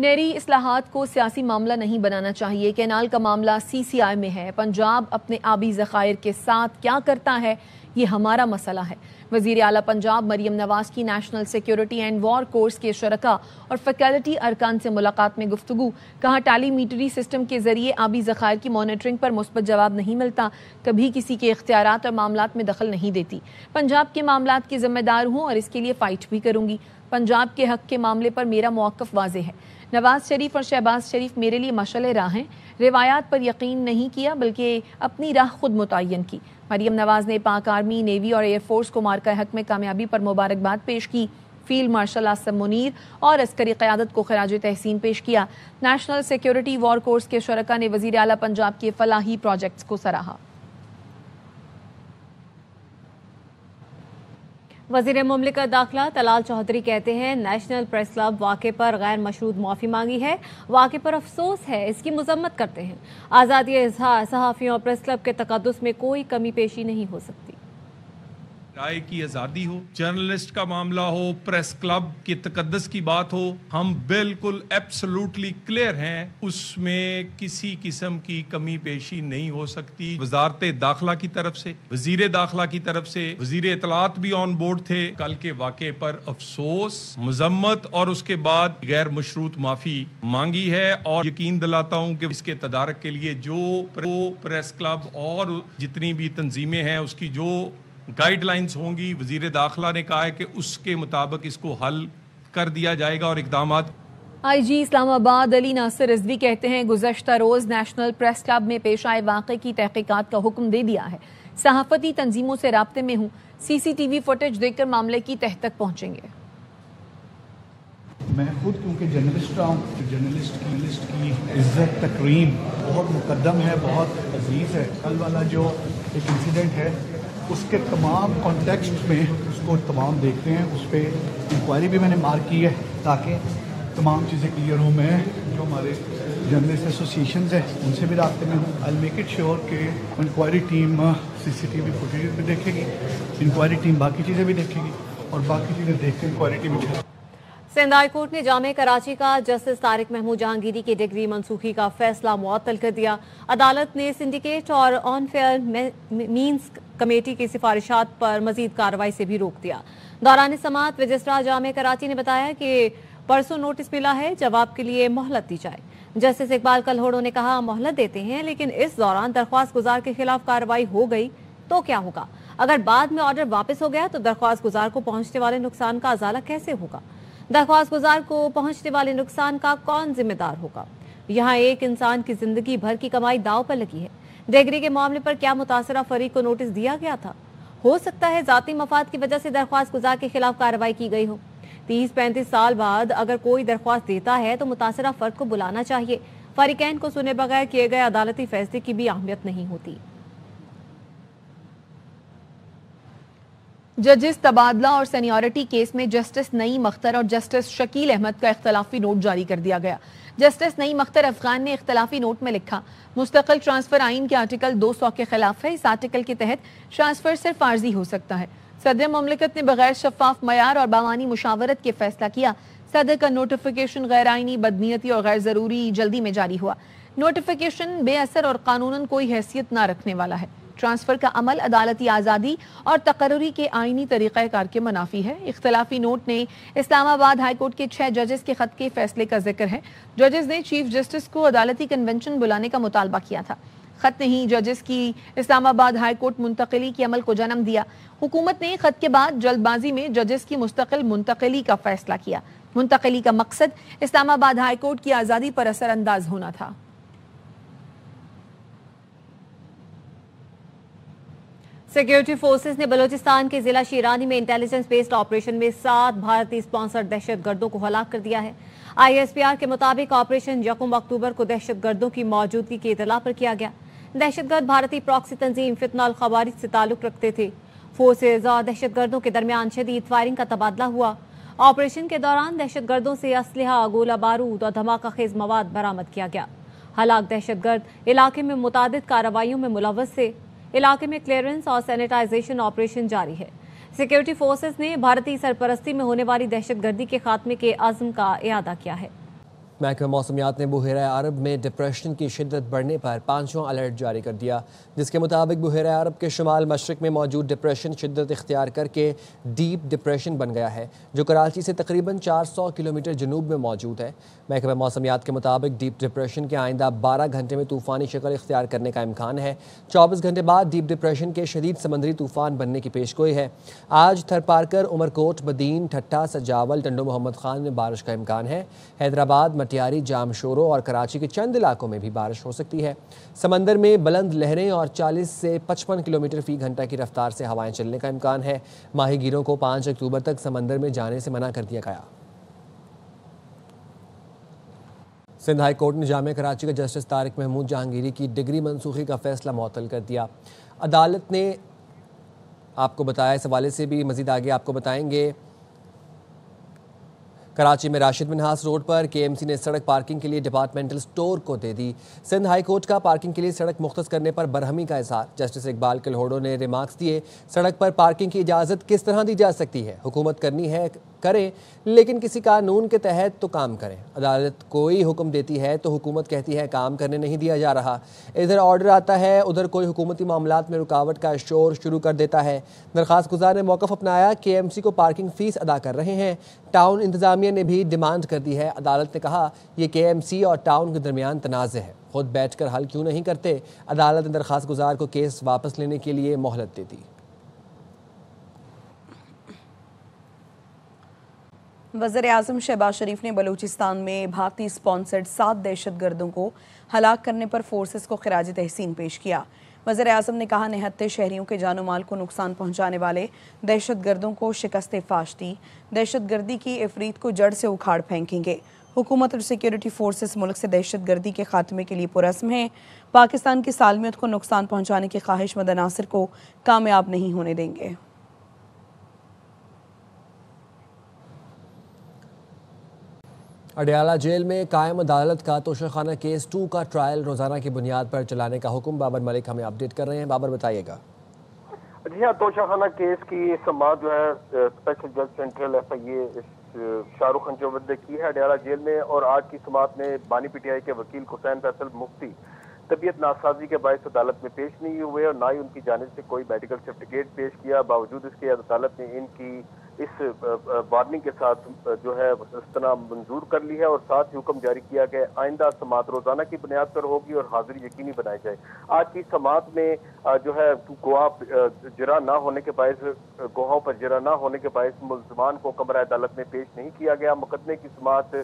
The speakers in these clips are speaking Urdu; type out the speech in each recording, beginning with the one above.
نیری اصلاحات کو سیاسی معاملہ نہیں بنانا چاہیے. کینال کا معاملہ CCI میں ہے. پنجاب اپنے آبی ذخائر کے ساتھ کیا کرتا ہے یہ ہمارا مسئلہ ہے. وزیر اعلیٰ پنجاب مریم نواز کی national security and war course کے شرکاء اور فیکلٹی ارکان سے ملاقات میں گفتگو. کہا ٹیلی میٹری سسٹم کے ذریعے آبی ذخائر کی مانیٹرنگ پر مثبت جواب نہیں ملتا. کبھی کسی کے اختیارات اور معاملات میں دخل نہیں دیتی. پنجاب کے معاملات کی ذمہ دار ہوں اور اس کے لیے فائٹ بھی کروں گی. پنجاب کے حق کے معاملے پر میرا موقف واضح ہے. نواز شریف اور شہباز شریف میرے لیے مشعل راہ ہیں. روایات پر یقین نہیں کیا بلکہ اپنی راہ خود متعین کی. مریم نواز نے پاک آرمی، نیوی اور ایئر فورس کو مارکہ حق میں کامیابی پر مبارکباد پیش کی. فیلڈ مارشل آصم منیر اور عسکری قیادت کو خراج تحسین پیش کیا. نیشنل سیکیورٹی وار کورس کے شرکاء نے وزیر اعلیٰ پنجاب کے فلاحی پروجیکٹس کو سراہا. وزیر مملکت داخلہ طلال چودھری کہتے ہیں نیشنل پریس کلب واقعے پر غیر مشروط معافی مانگی ہے. واقعے پر افسوس ہے، اس کی مذمت کرتے ہیں. آزادی اظہار، صحافیوں اور پریس کلب کے تقدس میں کوئی کمی پیشی نہیں ہو سکتی. رائے کی آزادی ہو، جرنلسٹ کا معاملہ ہو، پریس کلب کی تقدس کی بات ہو، ہم بالکل ایبسولوٹلی کلیئر ہیں، اس میں کسی قسم کی کمی پیشی نہیں ہو سکتی. وزارت داخلہ کی طرف سے، وزیر داخلہ کی طرف سے، وزیر اطلاعات بھی آن بورڈ تھے. کل کے واقعے پر افسوس، مذمت اور اس کے بعد غیر مشروط معافی مانگی ہے. اور یقین دلاتا ہوں کہ اس کے تدارک کے لیے جو پریس کلب اور جتنی بھی تنظیمیں ہیں اس کی جو گائیڈ لائنز ہوں گی، وزیر داخلہ نے کہا ہے کہ اس کے مطابق اس کو حل کر دیا جائے گا اور اقدامات. IG اسلام آباد علی ناصر رضوی کہتے ہیں گزشتہ روز نیشنل پریس کلب میں پیش آئے واقعے کی تحقیقات کا حکم دے دیا ہے. صحافتی تنظیموں سے رابطے میں ہوں. CCTV فوٹیج دیکھ کر معاملے کی تہ تک پہنچیں گے. میں خود کیونکہ جرنلسٹ رہا ہوں، جرنلسٹ کی عزت تکریم بہت مقدم ہے، بہت عزیز ہے. کل والا جو ایک انسیڈنٹ ہے اس کے تمام کانٹیکسٹ میں اس کو تمام دیکھتے ہیں. اس پہ انکوائری بھی میں نے مارک کی ہے تاکہ تمام چیزیں کلیئر ہوں. میں جو ہمارے جرنلسٹ ایسوسیشنز ہیں ان سے بھی رابطے میں ہوں. آئی میک اٹ شیور کہ انکوائری ٹیم CCTV فوٹیج بھی دیکھے گی، انکوائری ٹیم باقی چیزیں بھی دیکھے گی اور باقی چیزیں دیکھ کے انکوائری ٹیم بھی. سندھ ہائی کورٹ نے جامعہ کراچی کا جسٹس طارق محمود جہانگیری کی ڈگری منسوخی کا فیصلہ معطل کر دیا. عدالت نے سنڈیکیٹ اور آن فیئر مینز کمیٹی کی سفارشات پر مزید کارروائی سے بھی روک دیا. دوران سماعت رجسٹرار جامعہ کراچی نے بتایا کہ پرسوں نوٹس ملا ہے، جواب کے لیے مہلت دی جائے. جسٹس اقبال کلہوڑو نے کہا مہلت دیتے ہیں لیکن اس دوران درخواست گزار کے خلاف کارروائی ہو گئی تو کیا ہوگا؟ اگر بعد میں آرڈر واپس ہو گیا تو درخواست گزار کو پہنچنے والے نقصان کا ازالہ کیسے ہوگا؟ درخواست گزار کو پہنچنے والے نقصان کا کون ذمہ دار ہوگا؟ یہاں ایک انسان کی زندگی بھر کی کمائی داؤ پر لگی ہے. ڈگری کے معاملے پر کیا متاثرہ فریق کو نوٹس دیا گیا تھا؟ ہو سکتا ہے ذاتی مفاد کی وجہ سے درخواست گزار کے خلاف کارروائی کی گئی ہو. 30-35 سال بعد اگر کوئی درخواست دیتا ہے تو متاثرہ فرد کو بلانا چاہیے. فریقین کو سنے بغیر کیے گئے عدالتی فیصلے کی بھی اہمیت نہیں ہوتی. ججز تبادلہ اور سینیورٹی کیس میں جسٹس نعیم اختر اور جسٹس شکیل احمد کا اختلافی نوٹ جاری کر دیا گیا. جسٹس نعیم اختر افغان نے اختلافی نوٹ میں لکھا مستقل ٹرانسفر آئین کے آرٹیکل 200 کے خلاف ہے. اس آرٹیکل کے تحت ٹرانسفر صرف عارضی ہو سکتا ہے. صدر مملکت نے بغیر شفاف معیار اور باوانی مشاورت کے فیصلہ کیا. صدر کا نوٹیفیکیشن غیر آئینی، بدنیتی اور غیر ضروری جلدی میں جاری ہوا. نوٹیفیکیشن بے اثر اور قانوناً کوئی حیثیت نہ رکھنے والا ہے. ٹرانسفر کا عمل عدالتی آزادی اور تقرری کے آئینی طریقہ کار کے منافی ہے. اختلافی نوٹ نے اسلام آباد ہائی کورٹ کے 6 ججز کے خط کے فیصلے کا ذکر ہے. ججز نے چیف جسٹس کو عدالتی کنونشن بلانے کا مطالبہ کیا تھا. خط نے ہی ججز کی اسلام آباد ہائی کورٹ منتقلی کے عمل کو جنم دیا. حکومت نے خط کے بعد جلد بازی میں ججز کی مستقل منتقلی کا فیصلہ کیا. منتقلی کا مقصد اسلام آباد ہائی کورٹ کی آزادی پر اثر انداز ہونا تھا. سیکیورٹی فورسز نے بلوچستان کے ضلع شیرانی میں انٹیلیجنس بیسڈ آپریشن میں 7 بھارتی سپانسر دہشت گردوں کو ہلاک کر دیا ہے. ISPR کے مطابق آپریشن 1 اکتوبر کو دہشت گردوں کی موجودگی کی اطلاع پر کیا گیا. دہشت گرد بھارتی پراکسی تنظیم فتنہ الخوارج سے تعلق رکھتے تھے. فورسز اور دہشت گردوں کے درمیان شدید فائرنگ کا تبادلہ ہوا. آپریشن کے دوران دہشت گردوں سے اسلحہ، گولہ بارود اور دھماکہ خیز مواد برآمد کیا گیا. ہلاک دہشت گرد علاقے میں متعدد کارروائیوں میں ملوث تھے. علاقے میں کلیئرنس اور سینیٹائزیشن آپریشن جاری ہے. سیکیورٹی فورسز نے بھارتی سرپرستی میں ہونے والی دہشت گردی کے خاتمے کے عزم کا اعادہ کیا ہے. محکمہ موسمیات نے بحیرہ عرب میں ڈپریشن کی شدت بڑھنے پر 5واں الرٹ جاری کر دیا، جس کے مطابق بحیرہ عرب کے شمال مشرق میں موجود ڈپریشن شدت اختیار کر کے ڈیپ ڈپریشن بن گیا ہے، جو کراچی سے تقریباً 400 کلومیٹر جنوب میں موجود ہے۔ محکمہ موسمیات کے مطابق ڈیپ ڈپریشن کے آئندہ 12 گھنٹے میں طوفانی شکل اختیار کرنے کا امکان ہے۔ 24 گھنٹے بعد ڈیپ ڈپریشن کے شدید سمندری طوفان بننے کی پیشگوئی ہے۔ آج تھرپارکر، عمرکوٹ، بدین، ٹھٹھہ، سجاول، ٹنڈو محمد خان میں بارش کا امکان ہے۔ حیدرآباد، مٹیاری، جام شورو اور کراچی کے چند علاقوں میں بھی بارش ہو سکتی ہے۔ سمندر میں بلند لہریں اور 40 سے 55 کلومیٹر فی گھنٹہ کی رفتار سے ہوائیں چلنے کا امکان ہے۔ ماہی گیروں کو 5 اکتوبر تک سمندر میں جانے سے منع کر دیا گیا۔ سندھ ہائی کورٹ نے جامعہ کراچی کے جسٹس طارق محمود جہانگیری کی ڈگری منسوخی کا فیصلہ معطل کر دیا۔ عدالت نے آپ کو بتایا، اس حوالے سے بھی مزید آگے آپ کو بتائیں گے۔ کراچی میں راشد منہاس روڈ پر کے ایم سی نے سڑک پارکنگ کے لیے ڈپارٹمنٹل سٹور کو دے دی۔ سندھ ہائی کورٹ کا پارکنگ کے لیے سڑک مختص کرنے پر برہمی کا اظہار۔ جسٹس اقبال کلہوڑو نے ریمارکس دیے، سڑک پر پارکنگ کی اجازت کس طرح دی جا سکتی ہے؟ حکومت کرنی ہے کریں، لیکن کسی قانون کے تحت تو کام کریں۔ عدالت کوئی حکم دیتی ہے تو حکومت کہتی ہے کام کرنے نہیں دیا جا رہا۔ ادھر آرڈر آتا ہے، ادھر کوئی حکومتی معاملات میں رکاوٹ کا شور شروع کر دیتا ہے۔ درخواست گزار نے موقف اپنایا، کے ایم سی کو پارکنگ فیس ادا کر رہے ہیں۔ ٹاؤن انتظامیہ نے بھی ڈیمانڈ کر دی ہے۔ عدالت نے کہا یہ کے ایم سی اور ٹاؤن کے درمیان تنازع ہے، خود بیٹھ کر حل کیوں نہیں کرتے؟ عدالت نے درخواست گزار کو کیس واپس لینے کے لیے مہلت دے دی۔ وزیر اعظم شہباز شریف نے بلوچستان میں بھارتی اسپانسرڈ 7 دہشت گردوں کو ہلاک کرنے پر فورسز کو خراج تحسین پیش کیا۔ وزیر اعظم نے کہا نہتے شہریوں کے جان و مال کو نقصان پہنچانے والے دہشت گردوں کو شکست فاش دی، دہشت گردی کی عفریت کو جڑ سے اکھاڑ پھینکیں گے۔ حکومت اور سیکیورٹی فورسز ملک سے دہشت گردی کے خاتمے کے لیے پرعزم ہیں، پاکستان کی سالمیت کو نقصان پہنچانے کے خواہش مند عناصر کو کامیاب نہیں ہونے دیں گے۔ اڈیالہ جیل میں قائم عدالت کا توشہ خانہ کیس 2 کا ٹرائل روزانہ کی بنیاد پر چلانے کا حکم۔ بابر ملک ہمیں اپڈیٹ کر رہے ہیں۔ بابر بتائیے گا۔ جی ہاں، توشہ خانہ کیس کی سماعت جو ہے اسپیشل جج سینٹرل ایف آئی اے شاہ رخ انجومت نے کی ہے اڈیالہ جیل میں، اور آج کی سماعت میں بانی پی ٹی آئی کے وکیل حسین فیصل مفتی طبیعت ناسازی کے باعث عدالت میں پیش نہیں ہوئے اور نہ ہی ان کی جانب سے کوئی میڈیکل سرٹیفکیٹ پیش کیا۔ باوجود اس کے عدالت نے ان کی اس وارننگ کے ساتھ جو ہے استثناء منظور کر لی ہے، اور ساتھ ہی حکم جاری کیا کہ آئندہ سماعت روزانہ کی بنیاد پر ہوگی اور حاضری یقینی بنائی جائے۔ آج کی سماعت میں جو ہے گواہ جرا نہ ہونے کے باعث گواہوں پر جرا نہ ہونے کے باعث ملزمان کو کمرہ عدالت میں پیش نہیں کیا گیا۔ مقدمے کی سماعت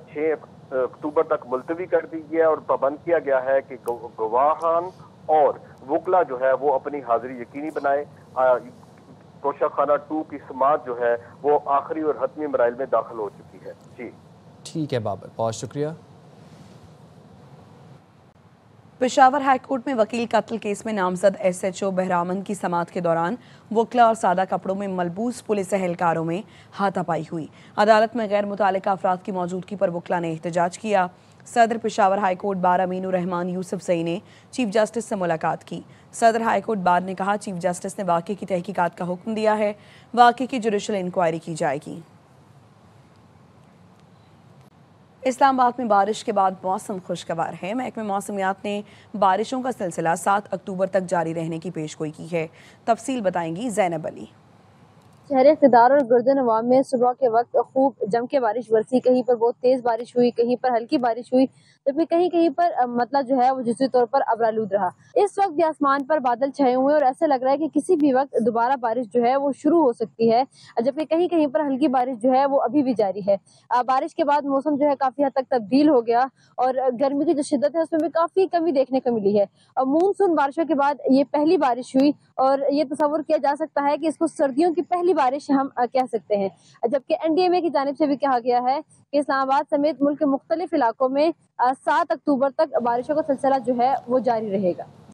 6 اکتوبر تک ملتوی کر دی گئی ہے اور پابند کیا گیا ہے کہ گواہان اور وکلا جو ہے وہ اپنی حاضری یقینی بنائے۔ توشہ خانہ 2 کی سماعت جو ہے وہ آخری اور حتمی مراحل میں داخل ہو چکی ہے۔ جی ٹھیک ہے بابر، بہت شکریہ۔ پشاور ہائی کورٹ میں وکیل قتل کیس میں نامزد ایس ایچ او بہرامن کی سماعت کے دوران وکلا اور سادہ کپڑوں میں ملبوس پولیس اہلکاروں میں ہاتھا پائی ہوئی۔ عدالت میں غیر متعلقہ افراد کی موجودگی پر وکلا نے احتجاج کیا۔ صدر پشاور ہائی کورٹ بار امین الرحمان یوسف زئی نے چیف جسٹس سے ملاقات کی۔ صدر ہائی کورٹ بار نے کہا چیف جسٹس نے واقعے کی تحقیقات کا حکم دیا ہے، واقعے کی جوڈیشل انکوائری کی جائے گی۔ اسلام آباد میں بارش کے بعد موسم خوشگوار ہے۔ محکمہ موسمیات نے بارشوں کا سلسلہ 7 اکتوبر تک جاری رہنے کی پیشگوئی کی ہے۔ تفصیل بتائیں گی زینب علی۔ شہر اقتدار اور گردن عوام میں صبح کے وقت خوب جم کے بارش برسی، کہیں پر بہت تیز بارش ہوئی، کہیں پر ہلکی بارش ہوئی، جبکہ کہیں کہیں پر مطلب جو ہے وہ جزوی طور پر ابرآلود رہا۔ اس وقت بھی آسمان پر بادل چھائے ہوئے اور ایسا لگ رہا ہے کہ کسی بھی وقت دوبارہ بارش جو ہے وہ شروع ہو سکتی ہے، جبکہ کہیں کہیں پر ہلکی بارش جو ہے وہ ابھی بھی جاری ہے۔ بارش کے بعد موسم جو ہے کافی حد تک تبدیل ہو گیا اور گرمی کی جو شدت ہے اس میں بھی کافی کمی دیکھنے کو ملی ہے۔ مونسون بارشوں کے بعد یہ پہلی بارش ہوئی اور یہ تصور کیا جا سکتا ہے کہ اس کو سردیوں کی پہلی بارش ہم کہہ سکتے ہیں، جبکہ این ڈی ایم اے کی جانب سے بھی کہا گیا ہے کہ اسلام آباد سمیت ملک کے مختلف علاقوں میں 7 اکتوبر تک بارشوں کا سلسلہ جو ہے وہ جاری رہے گا۔